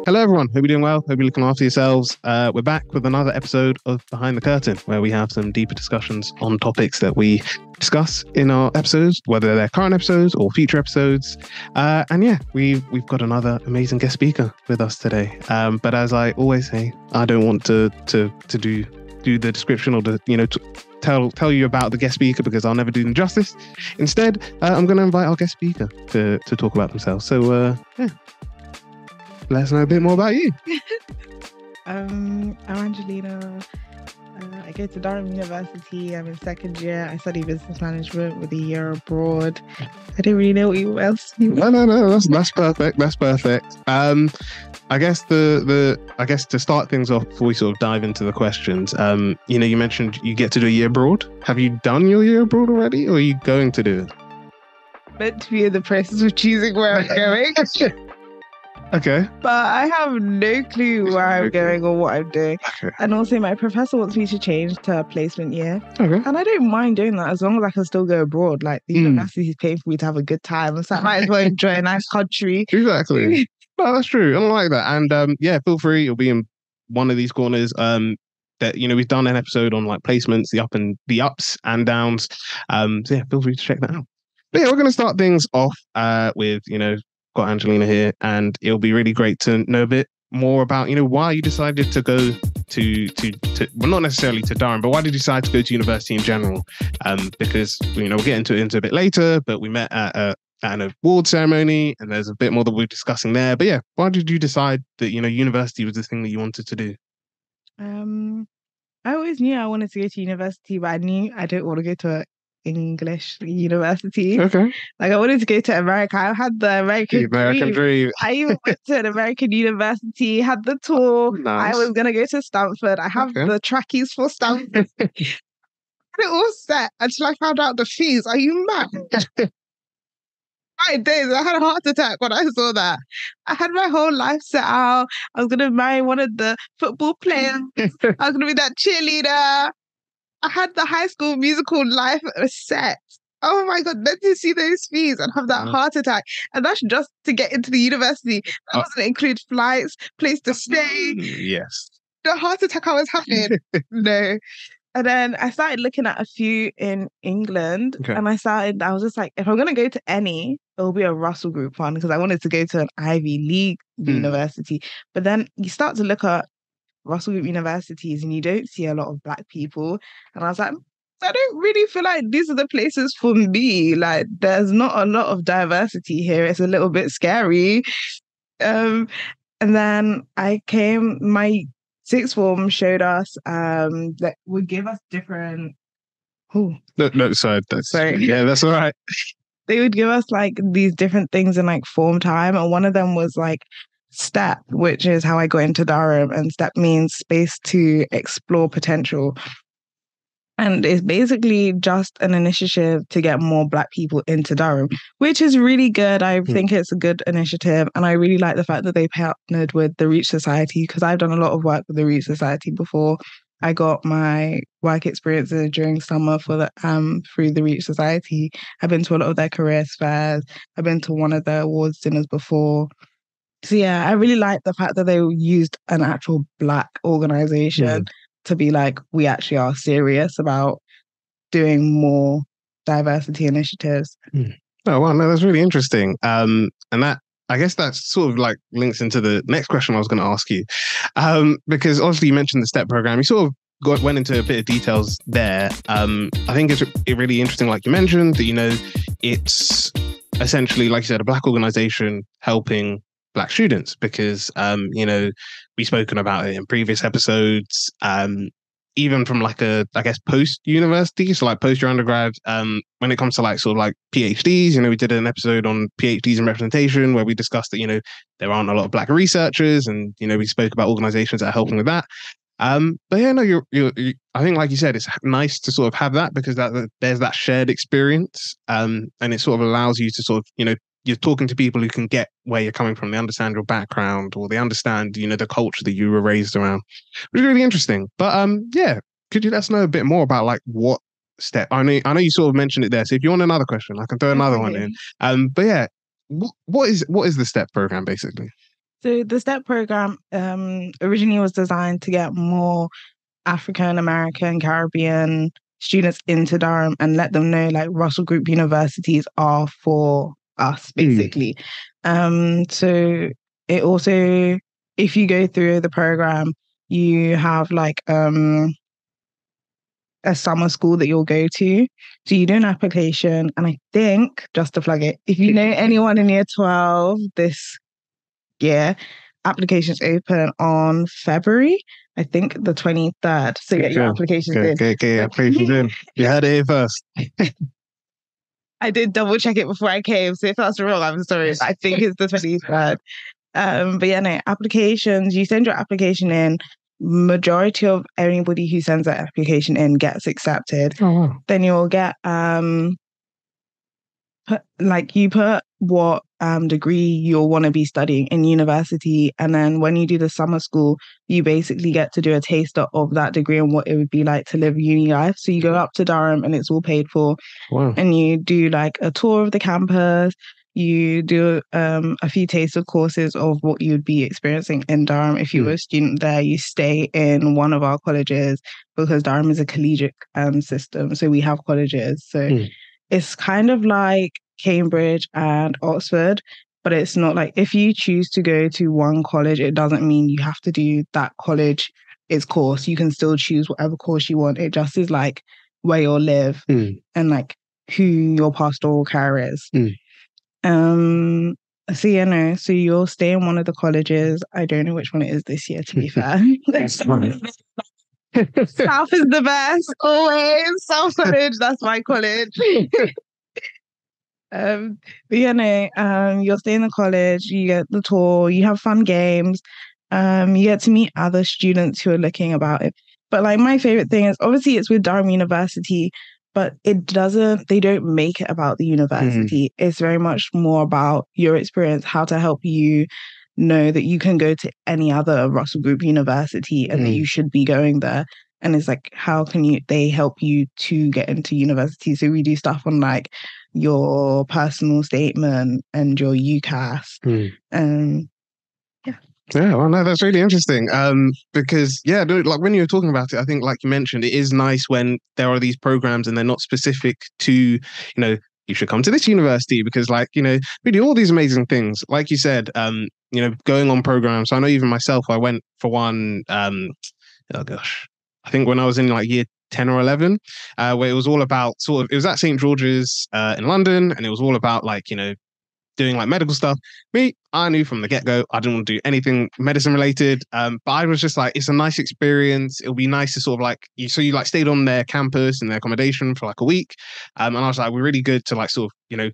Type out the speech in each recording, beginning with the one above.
Hello, everyone. Hope you're doing well. Hope you're looking after yourselves. We're back with another episode of Behind the Curtain, where we have some deeper discussions on topics that we discuss in our episodes, whether they're current episodes or future episodes. And yeah, we've got another amazing guest speaker with us today. But as I always say, I don't want to do the description or tell you about the guest speaker because I'll never do them justice. Instead, I'm going to invite our guest speaker to talk about themselves. So yeah. Let us know a bit more about you. I'm Angelina. I go to Durham University. I'm in second year. I study business management with a year abroad. I don't really know what else. No. That's perfect. That's perfect. I guess to start things off before we sort of dive into the questions, you mentioned you get to do a year abroad. Have you done your year abroad already, or are you going to do it? Meant to be in the process of choosing where I'm going. Okay. But I have no clue where I'm going or what I'm doing. Okay. And also my professor wants me to change to a placement year. Okay. And I don't mind doing that as long as I can still go abroad. Like the university is paying for me to have a good time. So I might as well enjoy a nice country. Exactly. No, that's true. I like that. And yeah, feel free. You'll be in one of these corners. That we've done an episode on like placements, the ups and downs. So yeah, feel free to check that out. But yeah, we're gonna start things off with got Angelina here, and it'll be really great to know a bit more about why you decided to go to well, not necessarily to Durham, but why did you decide to go to university in general? Because we'll get into a bit later, but we met at an award ceremony, and there's a bit more that we're discussing there. But yeah, why did you decide that university was the thing that you wanted to do? I always knew I wanted to go to university, but I knew I didn't want to go to English university. Okay. Like I wanted to go to America. I had the American dream. I even went to an American university, had the tour. Nice. I was going to go to Stanford. I have the trackies for Stanford. It all set until I found out the fees. Are you mad? 5 days, I had a heart attack when I saw that. I had my whole life set out. I was going to marry one of the football players. I was going to be that cheerleader. I had the High School Musical life set. Oh my God, then to see those fees and have that heart attack. And that's just to get into the university. That doesn't include flights, place to stay. Yes. The heart attack I was having. No. And then I started looking at a few in England. Okay. And I was just like, if I'm going to go to any, it'll be a Russel Group one because I wanted to go to an Ivy League university. But then you start to look at Russel Group universities and you don't see a lot of Black people. And I was like, I don't really feel like these are the places for me. Like there's not a lot of diversity here. It's a little bit scary. And then my sixth form showed us that would give us different... No, sorry. Yeah, that's all right. They would give us like these different things in like form time. And one of them was like STEP, which is how I got into Durham. And STEP means space to explore potential. And it's basically just an initiative to get more Black people into Durham, which is really good. I think it's a good initiative. And I really like the fact that they partnered with the Reach Society because I've done a lot of work with the Reach Society before. I got my work experiences during summer through the Reach Society. I've been to a lot of their career fairs. I've been to one of their awards dinners before. So yeah, I really like the fact that they used an actual Black organization to be like, we actually are serious about doing more diversity initiatives. Oh, wow, no, that's really interesting. And that, I guess that sort of like links into the next question I was going to ask you. Because obviously you mentioned the STEP program. You sort of went into a bit of details there. I think it's really interesting, like you mentioned, that, it's essentially, like you said, a Black organization helping Black students because, we've spoken about it in previous episodes, even from like post-university, so like post your undergrad, when it comes to like sort of like PhDs, we did an episode on PhDs and representation where we discussed that, there aren't a lot of Black researchers and, we spoke about organizations that are helping with that. But yeah, no, you're I think like you said, it's nice to sort of have that because there's that shared experience, and it sort of allows you to sort of, you're talking to people who can get where you're coming from. They understand your background or they understand, the culture that you were raised around, which is really interesting. But yeah, could you let us know a bit more about like what STEP? I know you sort of mentioned it there. So if you want another question, I can throw another one in. But yeah, what is the STEP program basically? So the STEP program originally was designed to get more African American, Caribbean students into Durham and let them know like Russel Group universities are for us, basically. So it also, if you go through the program, you have like a summer school that you'll go to. So you do an application, and I think, just to plug it, if you know anyone in year 12 this year, applications open on February, I think the 23rd. So get your applications in. Get your applications in. You heard it here first. I did double check it before I came. So if that's wrong, I'm sorry. I think it's the 23rd. But yeah, no, applications, you send your application in. Majority of anybody who sends that application in gets accepted. Oh, wow. Then you'll get you put what degree you'll want to be studying in university, and then when you do the summer school, you basically get to do a taster of that degree and what it would be like to live uni life. So you go up to Durham and it's all paid for. Wow. And you do like a tour of the campus. You do a few taster courses of what you'd be experiencing in Durham. If you were a student there, you stay in one of our colleges because Durham is a collegiate system. So we have colleges. So it's kind of like Cambridge and Oxford, but it's not like if you choose to go to one college, it doesn't mean you have to do that college's course. You can still choose whatever course you want. It just is like where you'll live and like who your pastoral care is. So yeah, no. So you'll stay in one of the colleges. I don't know which one it is this year, to be fair. South is the best, always. South College, that's my college. But yeah, no. You'll stay in the college. You get the tour. You have fun games. You get to meet other students who are looking about it. But like my favorite thing is obviously it's with Durham University, but they don't make it about the university. It's very much more about your experience, how to help you know that you can go to any other Russel Group university and that you should be going there. And it's like, how can they help you to get into university? So we do stuff on like your personal statement and your UCAS. Yeah, well, no, that's really interesting. Because like when you were talking about it, I think, like you mentioned, it is nice when there are these programs and they're not specific to, you should come to this university because, like, we do all these amazing things. Like you said, going on programs. So I know even myself, I went for one. Oh gosh, I think when I was in like year 10 or 11, where it was all about it was at St. George's in London, and it was all about like doing like medical stuff. I knew from the get-go I didn't want to do anything medicine related. But I was just like, it's a nice experience. It'll be nice to sort of like you like stayed on their campus and their accommodation for like a week. And I was like, we're really good to like sort of,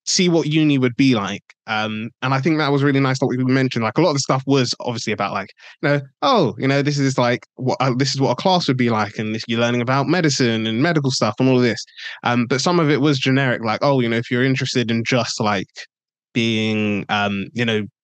see what uni would be like. And I think that was really nice that we mentioned. Like a lot of the stuff was obviously about like, this is like this is what a class would be like, and you're learning about medicine and medical stuff and all of this. But some of it was generic, like, if you're interested in just like being,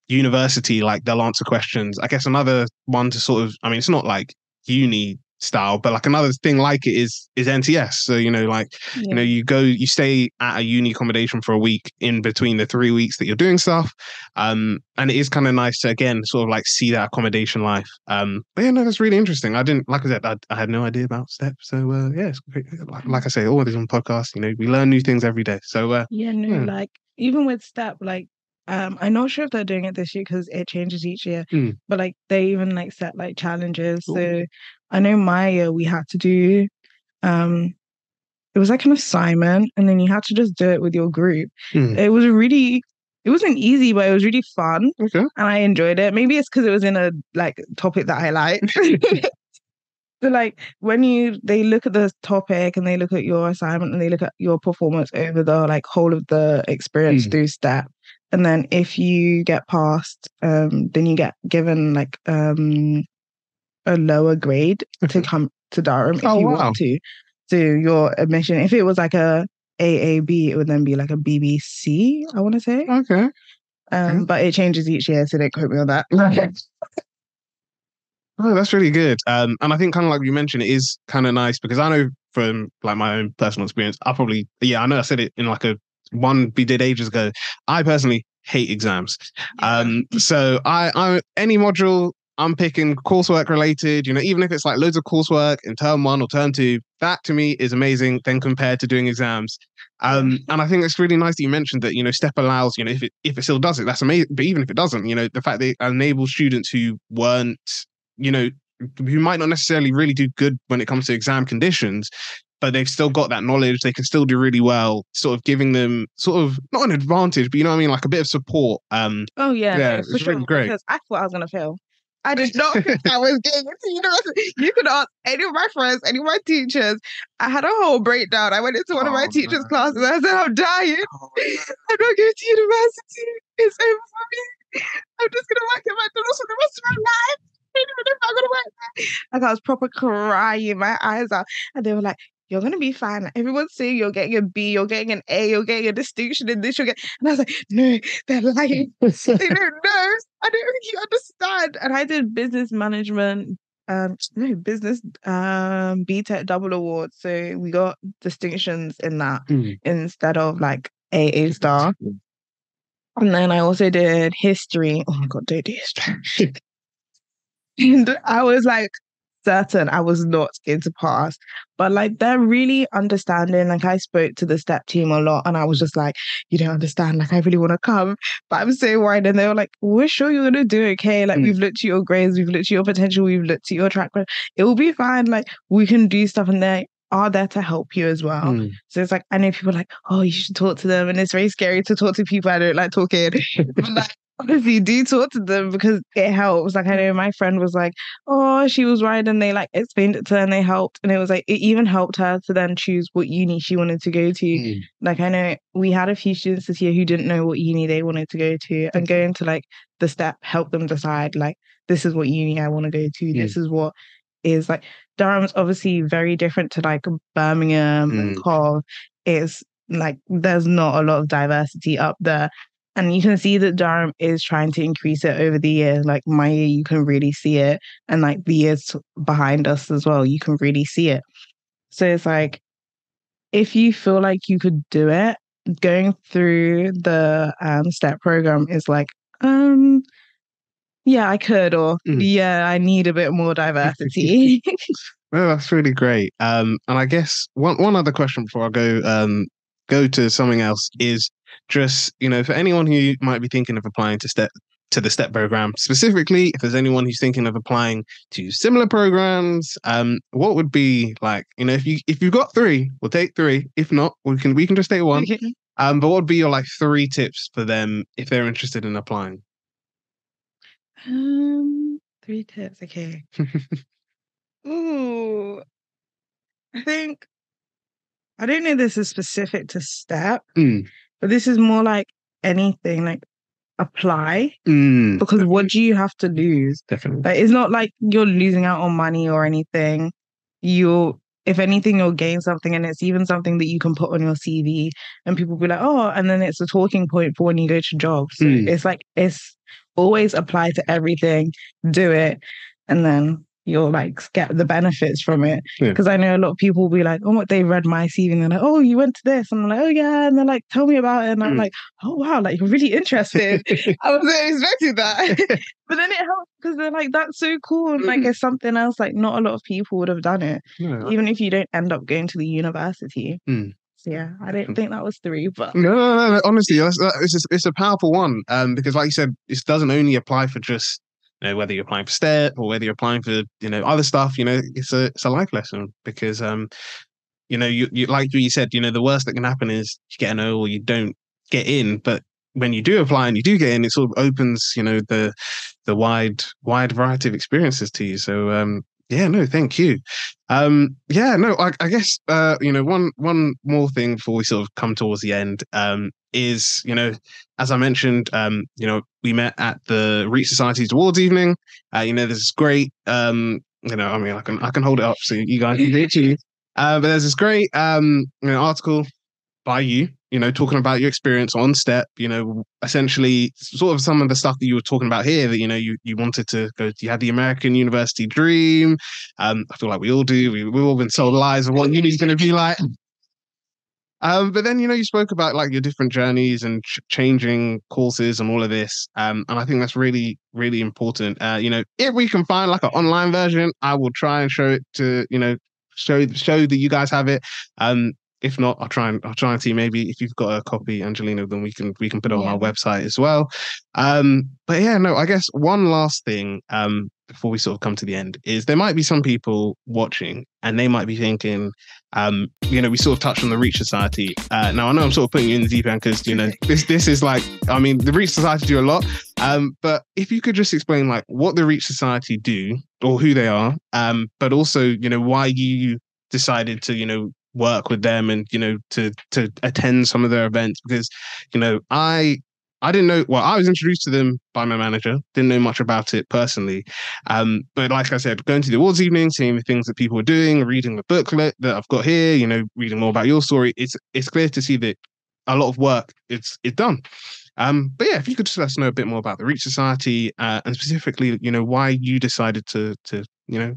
university, like they'll answer questions. I guess another one to sort of, it's not like uni style, but like another thing like it is NTS. So you stay at a uni accommodation for a week in between the 3 weeks that you're doing stuff, and it is kind of nice to again sort of like see that accommodation life. But yeah, no, that's really interesting. I didn't, like I said, I had no idea about STEP, so it's great. Like I say, all these on podcasts, we learn new things every day. So like even with STEP, like I'm not sure if they're doing it this year because it changes each year, but like they even like set like challenges. Ooh. So I know my year we had to do, it was like an assignment and then you had to just do it with your group. It wasn't easy, but it was really fun. Okay. And I enjoyed it. Maybe it's because it was in a like topic that I liked. So like when they look at the topic and they look at your assignment and they look at your performance over the like whole of the experience through STEP. And then if you get passed, then you get given like a lower grade to come to Durham if you want to do your admission. If it was like a AAB, it would then be like a BBC, I want to say. Okay. But it changes each year, so don't quote me on that. Oh, that's really good. And I think kind of like you mentioned, it is kind of nice because I know from like my own personal experience, I know I said it in like one we did ages ago. I personally hate exams. So I any module I'm picking coursework related, even if it's like loads of coursework in term 1 or term 2, that to me is amazing then compared to doing exams. And I think it's really nice that you mentioned that, STEP allows, if it still does it, that's amazing. But even if it doesn't, the fact that it enables students who weren't, who might not necessarily really do good when it comes to exam conditions, but they've still got that knowledge, they can still do really well, sort of giving them sort of not an advantage, but you know what I mean, like a bit of support. Oh yeah, yeah, no, it's for sure. really great. Because I thought I was gonna fail. I did not think I was getting into university. You could ask any of my friends, any of my teachers. I had a whole breakdown. I went into one of my teachers' classes. I said, I'm dying. I'm not going to university. It's over for me. I'm just gonna work at McDonald's for the rest of my life. I don't even know if I'm gonna work there. Like I was proper crying my eyes out. And they were like, you're gonna be fine. Like, everyone's saying you're getting a B, you're getting an A, you're getting a distinction in this, and I was like, no, they're lying. They don't know. I don't think you understand. And I did business management, business BTEC double award. So we got distinctions in that instead of like AA star. And then I also did history. Oh my God, don't do history. And I was like certain I was not going to pass. But like they're really understanding. Like I spoke to the STEP team a lot and I was just like, you don't understand. Like I really want to come, but I'm so worried. And they were like, we're sure you're gonna do okay. Like we've looked at your grades, we've looked at your potential, we've looked at your track record. It will be fine. Like we can do stuff and they are there to help you as well. So it's like I know people are like, oh, you should talk to them. And it's very scary to talk to people I don't like talking. But like honestly, do talk to them because it helps. Like I know my friend was like, oh, she was right, and they like explained it to her and they helped, and it was like it even helped her to then choose what uni she wanted to go to. Like I know we had a few students this year who didn't know what uni they wanted to go to, and going to like the STEP helped them decide like this is what uni I want to go to. This is what is like Durham's obviously very different to like Birmingham and Col. It's like there's not a lot of diversity up there. And you can see that Durham is trying to increase it over the years. Like my year, you can really see it. And like the years behind us as well, you can really see it. So it's like, if you feel like you could do it, going through the STEP program is like, yeah, I could, or yeah, I need a bit more diversity. Well, that's really great. And I guess one other question before I go to something else is just, for anyone who might be thinking of applying to the STEP program, specifically, if there's anyone who's thinking of applying to similar programs, what would be like, if you've got 3, we'll take 3. If not, we can just take 1. Okay. But what would be your like 3 tips for them if they're interested in applying? 3 tips, okay. Ooh, I don't know this is specific to STEP, but this is more like anything, like apply. Because what do you have to lose? Definitely. Like, it's not like you're losing out on money or anything. If anything, you'll gain something, and it's even something that you can put on your CV and people be like, oh, and then it's a talking point for when you go to jobs. So it's like, it's always apply to everything, do it, and then you'll like get the benefits from it. Because I know a lot of people will be like, oh, they read my CV and they're like, oh, you went to this. And I'm like, oh yeah. And they're like, tell me about it. And I'm like, oh wow, like you're really interested. I wasn't expecting that. But then it helps because they're like, that's so cool. And like it's something else, like not a lot of people would have done it. Even if you don't end up going to the university. So yeah, I don't think that was 3, but no. Honestly, it's a powerful one. Because like you said, it doesn't only apply for just whether you're applying for STEP or whether you're applying for other stuff. It's a life lesson because you like you said, the worst that can happen is you get an O or you don't get in, but when you do apply and you do get in, it sort of opens the wide variety of experiences to you. So yeah, no, thank you. Yeah, no, I guess one more thing before we sort of come towards the end is as I mentioned, we met at the Reach Society's awards evening. There's this great I mean I can hold it up so you guys can see it too. But there's this great article by you, talking about your experience on STEP, essentially sort of some of the stuff that you were talking about here that, you wanted to go, you had the American university dream. I feel like we all do. We've all been sold lies of what uni's going to be like. But then, you spoke about like your different journeys and changing courses and all of this. And I think that's really, really important. If we can find like an online version, I will try and show it to, show that you guys have it. If not, I'll try and see maybe if you've got a copy, Angelina, then we can put it on our website as well. But yeah, no, I guess one last thing, before we sort of come to the end is there might be some people watching and they might be thinking, we sort of touched on the Reach Society. Now I know I'm sort of putting you in the deep end because, this is like, I mean, the Reach Society do a lot. But if you could just explain like what the Reach Society do or who they are, but also, why you decided to, work with them and, to attend some of their events because, I didn't know, well, I was introduced to them by my manager, didn't know much about it personally. But like I said, going to the awards evening, seeing the things that people are doing, reading the booklet that I've got here, reading more about your story, it's clear to see that a lot of work it's done. But yeah, if you could just let us know a bit more about the Reach Society, and specifically, why you decided to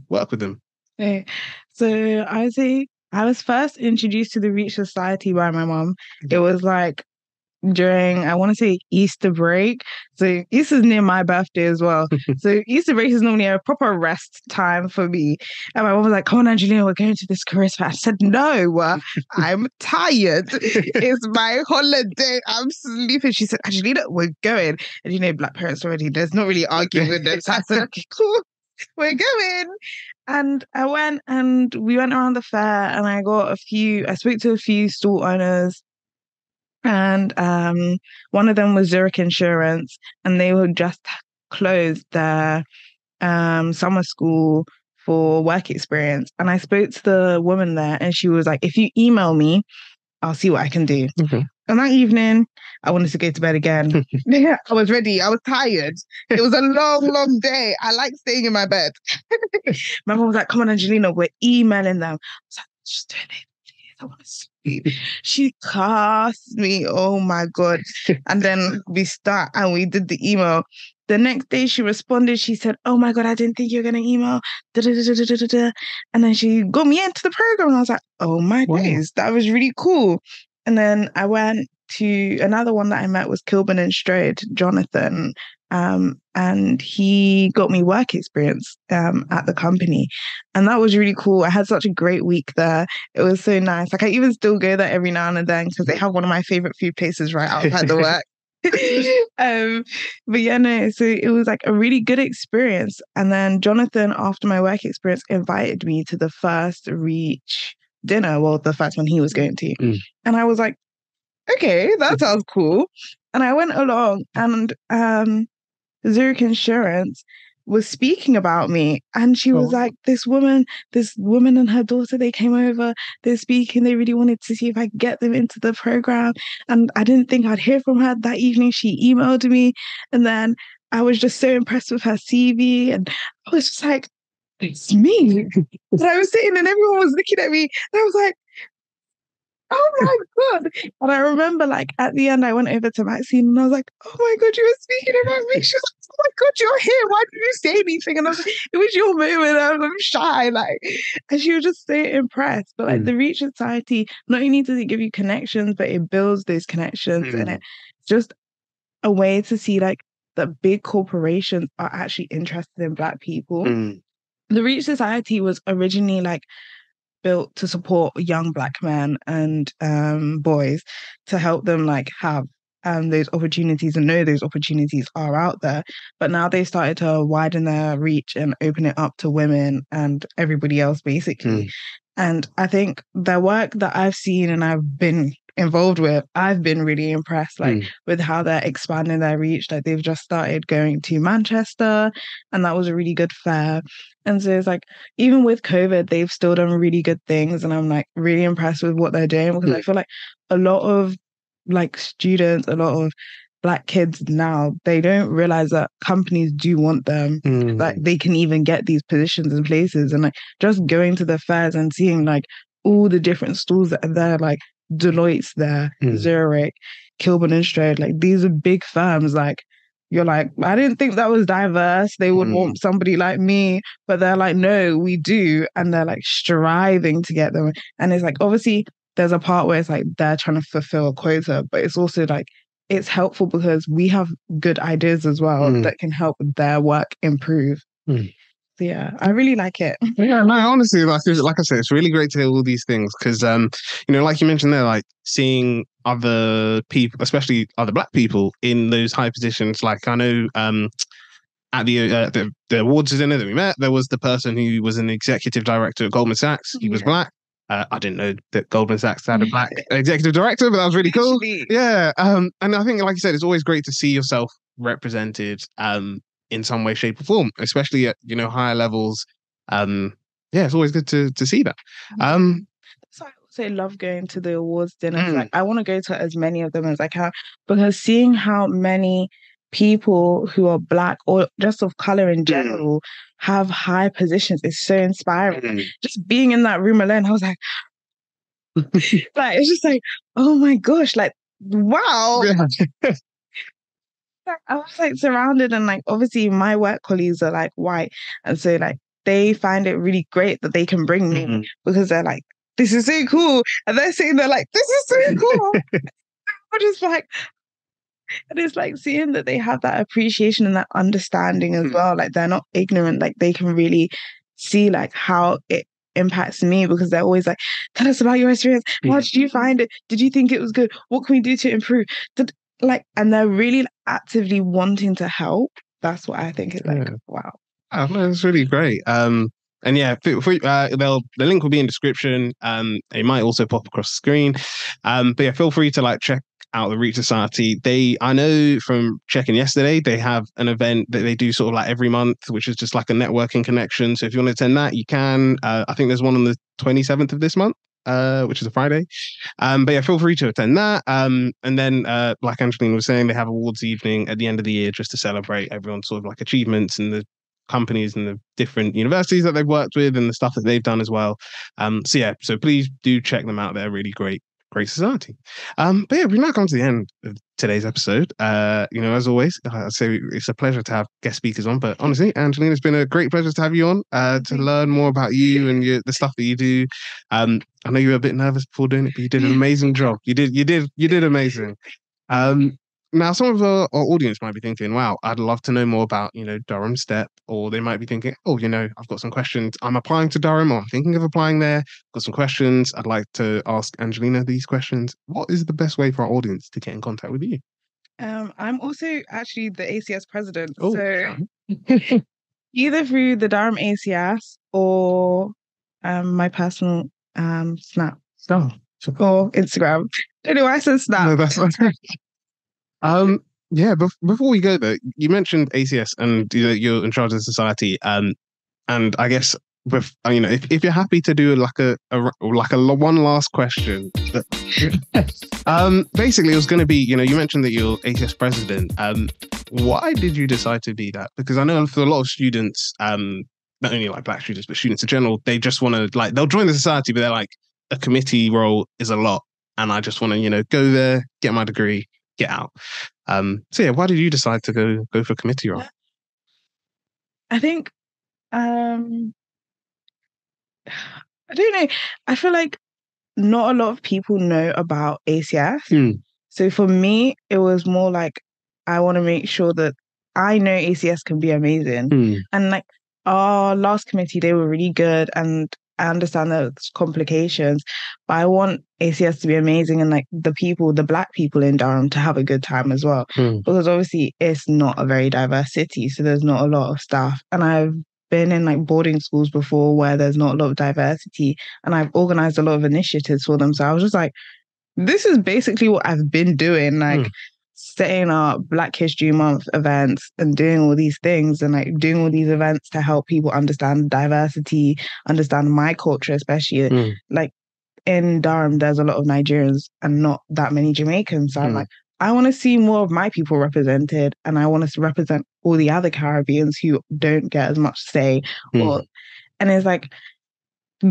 work with them. Okay. So I would say I was first introduced to the Reach Society by my mom. It was like during, I want to say, Easter break. So Easter's near my birthday as well. So Easter break is normally a proper rest time for me. And my mom was like, come on, Angelina, we're going to this career fair. I said, no, I'm tired. It's my holiday. I'm sleeping. She said, Angelina, we're going. And Black parents already, there's not really arguing with them. So I said, okay, cool. We're going. And I went and we went around the fair and I spoke to a few stall owners. And one of them was Zurich Insurance, and they would just close their summer school for work experience. And I spoke to the woman there, and she was like, if you email me, I'll see what I can do. Okay. And that evening, I wanted to go to bed again. I was ready. I was tired. It was a long, long day. I like staying in my bed. My mom was like, come on, Angelina, we're emailing them. I was like, just do it. I want to sleep. She cast me. Oh my God. And then we did the email. The next day she responded. She said, oh my God, I didn't think you were going to email. And then she got me into the program. And I was like, oh my days, that was really cool. And then I went to another one that I met was Kilburn and Strode, Jonathan. And he got me work experience at the company. And that was really cool. I had such a great week there. It was so nice. Like I even still go there every now and then because they have one of my favorite food places right outside the work. But yeah, no, so it was like a really good experience. And then Jonathan, after my work experience, invited me to the first Reach dinner. Well, the first one he was going to. And I was like, okay, that sounds cool. And I went along and Zurich Insurance was speaking about me. And she was like, this woman and her daughter, they came over, they're speaking, they really wanted to see if I could get them into the program. And I didn't think I'd hear from her that evening. She emailed me. And then I was just so impressed with her CV. And I was just like, it's me. And I was sitting and everyone was looking at me. And I was like, oh my God. And I remember like at the end, I went over to Maxine and I was like, oh my God, you were speaking about me. She was like, oh my God, you're here. Why didn't you say anything? And I was like, it was your moment. I'm shy. And she was just so impressed. But like the Reach Society, not only does it give you connections, but it builds those connections. And it's just a way to see like that big corporations are actually interested in Black people. The Reach Society was originally like built to support young Black men and boys to help them like have those opportunities and know those opportunities are out there. But now they started to widen their reach and open it up to women and everybody else basically. And I think the work that I've seen and I've been involved with, I've been really impressed with how they're expanding their reach. Like they've just started going to Manchester and that was a really good fair. And so it's like, even with COVID, they've still done really good things. And I'm like really impressed with what they're doing because I feel like a lot of like students, a lot of Black kids now, they don't realize that companies do want them. Like they can even get these positions and places. And like just going to the fairs and seeing like all the different stalls that are there, like Deloitte's there, Zurich, Kilburn and Strode, like these are big firms. Like you're like, I didn't think that was diverse. They would want somebody like me, but they're like, no, we do. And they're like striving to get them. And it's like, obviously there's a part where it's like they're trying to fulfill a quota, but it's also like it's helpful because we have good ideas as well that can help their work improve. So yeah, I really like it. Yeah, no, honestly, like I said, it's really great to hear all these things because, like you mentioned there, like seeing other people, especially other Black people in those high positions. Like I know, at the awards dinner that we met, there was the person who was an executive director at Goldman Sachs. He was Black. I didn't know that Goldman Sachs had a Black executive director, but that was really cool. Yeah, and I think, like you said, it's always great to see yourself represented in some way, shape, or form, especially at higher levels. It's always good to see that. So I also love going to the awards dinners. Like I want to go to as many of them as I can because seeing how many people who are Black or just of color in general have high positions is so inspiring. Just being in that room alone, I was like, it's just like, oh my gosh, like wow. I was like surrounded, and like obviously my work colleagues are like white, and so like they find it really great that they can bring me because they're like, this is so cool, and they're saying they're like, this is so cool. I'm just like, and it's like seeing that they have that appreciation and that understanding as well. Like they're not ignorant. Like they can really see like how it impacts me because they're always like, tell us about your experience. How did you find it? Did you think it was good? What can we do to improve? And they're really actively wanting to help. That's what I think is like, wow. Oh, that's really great. And yeah, the link will be in the description. It might also pop across the screen. But yeah, feel free to like check out the Reach Society. I know from checking yesterday, they have an event that they do sort of like every month, which is just like a networking connection. So if you want to attend that, you can. I think there's one on the 27th of this month, which is a Friday. But yeah, feel free to attend that. And then, like Angelina was saying, they have awards evening at the end of the year just to celebrate everyone's sort of like achievements and the companies and the different universities that they've worked with and the stuff that they've done as well. So please do check them out. They're really great society. But yeah, we've now come to the end of today's episode. As always, I'd say it's a pleasure to have guest speakers on, but honestly, Angelina, it's been a great pleasure to have you on, to learn more about you and the stuff that you do. I know you were a bit nervous before doing it, but you did an amazing job. You did amazing. Now, some of our audience might be thinking, wow, I'd love to know more about, Durham STEP, or they might be thinking, oh, I've got some questions. I'm applying to Durham, or I'm thinking of applying there. Got some questions. I'd like to ask Angelina these questions. What is the best way for our audience to get in contact with you? I'm also actually the ACS president. Oh. So either through the Durham ACS or my personal Snap. Oh, or Instagram. I don't know why I said Snap. No, that's right. Before we go though, you mentioned ACS and you're in charge of the society. And I guess if you're happy to do like a one last question, basically it was going to be, you mentioned that you're ACS president. Why did you decide to be that? Because I know for a lot of students, not only like Black students, but students in general, they just want to they'll join the society, but they're like, a committee role is a lot. And I just want to, go there, get my degree, get out. Why did you decide to go for a committee role? I think, I don't know. I feel like not a lot of people know about ACS. So for me, it was more like, I want to make sure that I know ACS can be amazing. And like our last committee, they were really good. And I understand there's complications, but I want ACS to be amazing and like the Black people in Durham to have a good time as well. Because obviously it's not a very diverse city, so there's not a lot of staff. And I've been in like boarding schools before where there's not a lot of diversity, and I've organized a lot of initiatives for them. So I was just like, this is basically what I've been doing, like setting up Black History Month events and doing all these things and like doing all these events to help people understand diversity, understand my culture, especially like in Durham, there's a lot of Nigerians and not that many Jamaicans. So I'm like, I want to see more of my people represented, and I want to represent all the other Caribbeans who don't get as much say. And it's like,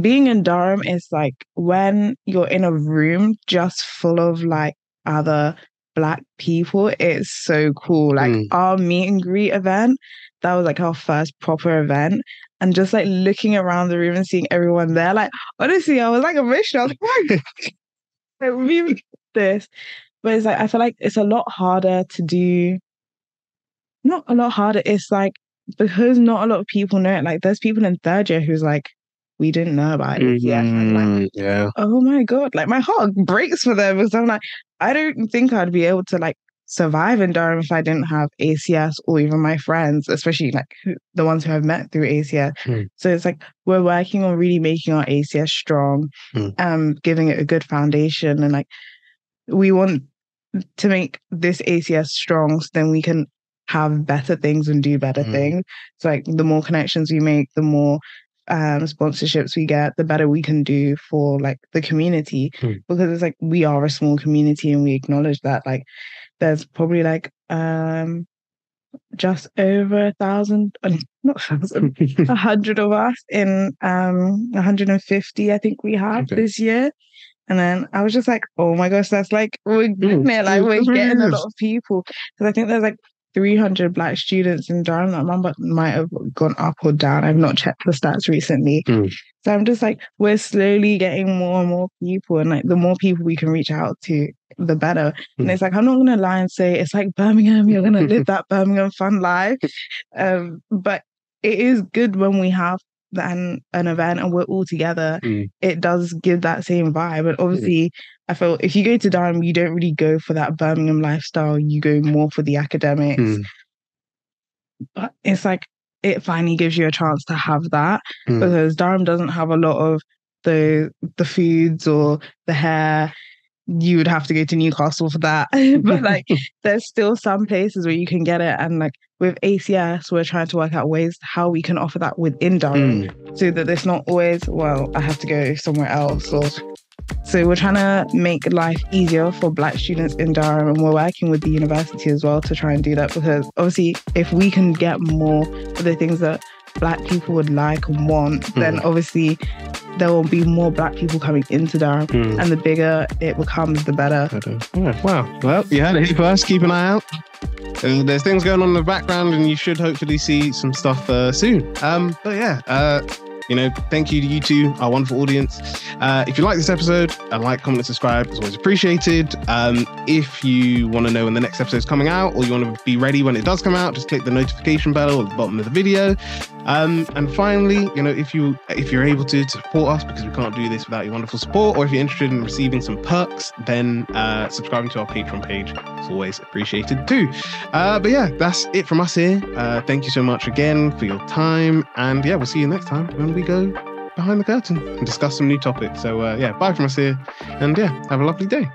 being in Durham is like when you're in a room just full of like other Black people, it's so cool. Like our meet and greet event, that was like our first proper event. And just like looking around the room and seeing everyone there, like honestly, I was like emotional. I was like, Like, we this, but it's like I feel like it's a lot harder to do. Not a lot harder. It's like because not a lot of people know it. Like there's people in third year who's like, we didn't know about it yet. I'm like, Yeah. oh my God. Like my heart breaks for them because I'm like, I don't think I'd be able to like survive in Durham if I didn't have ACS or even my friends, especially like the ones who I've met through ACS. So it's like we're working on really making our ACS strong, giving it a good foundation, and like we want to make this ACS strong so then we can have better things and do better things. So like the more connections we make, the more sponsorships we get, the better we can do for like the community. Because it's like we are a small community and we acknowledge that. Like there's probably like just over 1,000, not 1,000, 100 of us in 150 I think we have this year. And then I was just like, oh my gosh, that's like, we're getting it. Like, we're getting a lot of people. Because I think there's like 300 Black students in Durham. That number might have gone up or down. I've not checked the stats recently. So I'm just like, we're slowly getting more and more people. And like, the more people we can reach out to, the better. And it's like, I'm not going to lie and say, it's like Birmingham, you're going to live that Birmingham fun life. But it is good when we have an event and we're all together. It does give that same vibe. And obviously I feel if you go to Durham, you don't really go for that Birmingham lifestyle, you go more for the academics. But it's like it finally gives you a chance to have that, because Durham doesn't have a lot of the foods or the hair. You would have to go to Newcastle for that. But like there's still some places where you can get it, and like with ACS we're trying to work out ways how we can offer that within Durham, so that it's not always, well, I have to go somewhere else. Or so we're trying to make life easier for Black students in Durham, and we're working with the university as well to try and do that, because obviously if we can get more of the things that Black people would like and want, then obviously there will be more Black people coming into Durham, and the bigger it becomes, the better. Yeah, wow. Well, you heard it here first. Keep an eye out. There's things going on in the background, and you should hopefully see some stuff soon. But yeah, thank you to you two, our wonderful audience. If you like this episode, a like, comment, and subscribe is always appreciated. If you want to know when the next episode is coming out, or you want to be ready when it does come out, just click the notification bell at the bottom of the video. And finally, if you're able to support us, because we can't do this without your wonderful support, or if you're interested in receiving some perks, then subscribing to our Patreon page is always appreciated too. But yeah, that's it from us here. Thank you so much again for your time, and yeah, we'll see you next time when we go behind the curtain and discuss some new topics. So yeah, bye from us here, and yeah, have a lovely day.